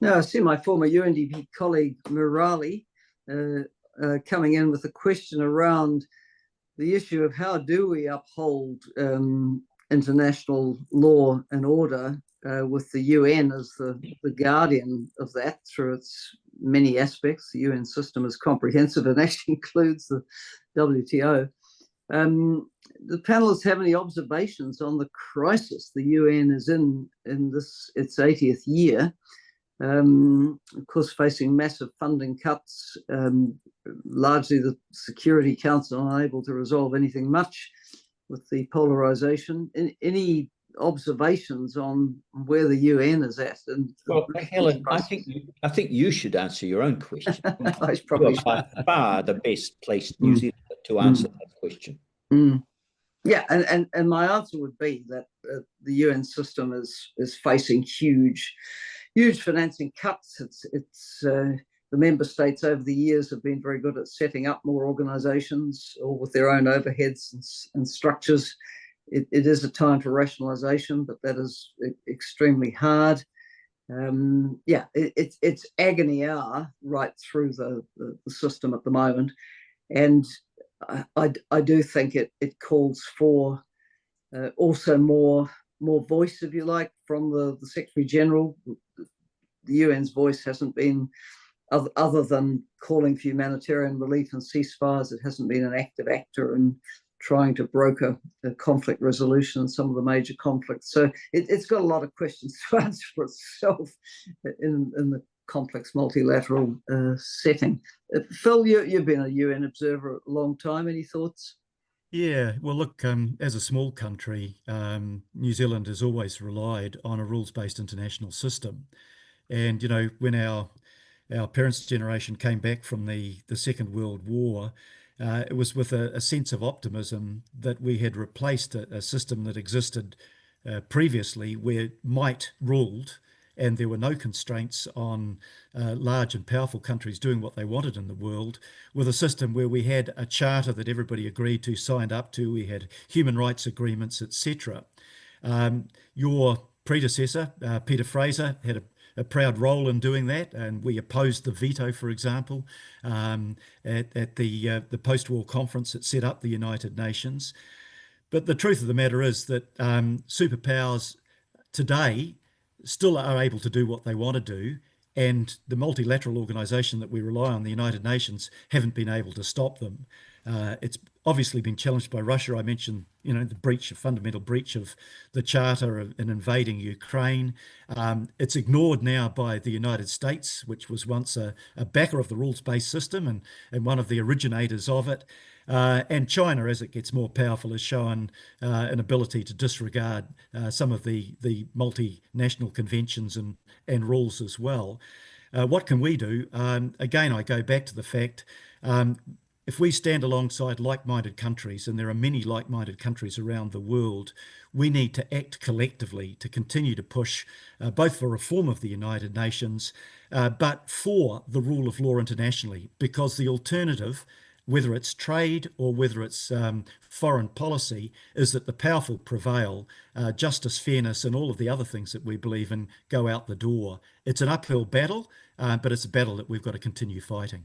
No, I see my former UNDP colleague Murali coming in with a question around the issue of how do we uphold international law and order with the UN as the guardian of that through its many aspects. The UN system is comprehensive and actually includes the WTO. The panelists have any observations on the crisis the UN is in this its 80th year? Of course, facing massive funding cuts, largely the Security Council unable to resolve anything much with the polarization. Any observations on where the UN is at? And well, Helen, I think you should answer your own question. I probably you are by far the best placed New Zealander to answer that question. Yeah, and my answer would be that the UN system is facing huge financing cuts. It's the member states over the years have been very good at setting up more organisations, all with their own overheads and structures. It is a time for rationalisation, but that is extremely hard. It's agony hour right through the system at the moment, and I do think it calls for also more voice, if you like, from the Secretary General. The UN's voice hasn't been, other than calling for humanitarian relief and ceasefires, it hasn't been an active actor in trying to broker a conflict resolution in some of the major conflicts. So it's got a lot of questions to answer for itself in the complex multilateral setting. Phil, you've been a UN observer a long time. Any thoughts? Yeah, well, look, as a small country, New Zealand has always relied on a rules-based international system. And, you know, when our parents' generation came back from the Second World War, it was with a sense of optimism that we had replaced a system that existed previously where might ruled and there were no constraints on large and powerful countries doing what they wanted in the world, with a system where we had a charter that everybody agreed to, signed up to, we had human rights agreements, etc. Your predecessor, Peter Fraser, had a proud role in doing that, and we opposed the veto, for example, at the post-war conference that set up the United Nations. But the truth of the matter is that superpowers today still are able to do what they want to do, and the multilateral organisation that we rely on, the United Nations, haven't been able to stop them. It's obviously been challenged by Russia. I mentioned, you know, the fundamental breach of the Charter in invading Ukraine. It's ignored now by the United States, which was once a backer of the rules-based system and one of the originators of it. And China, as it gets more powerful, has shown an ability to disregard some of the multinational conventions and rules as well. What can we do? Again, I go back to the fact if we stand alongside like-minded countries, and there are many like-minded countries around the world, we need to act collectively to continue to push both for reform of the United Nations, but for the rule of law internationally, because the alternative, whether it's trade or whether it's foreign policy, is that the powerful prevail, justice, fairness, and all of the other things that we believe in go out the door. It's an uphill battle, but it's a battle that we've got to continue fighting.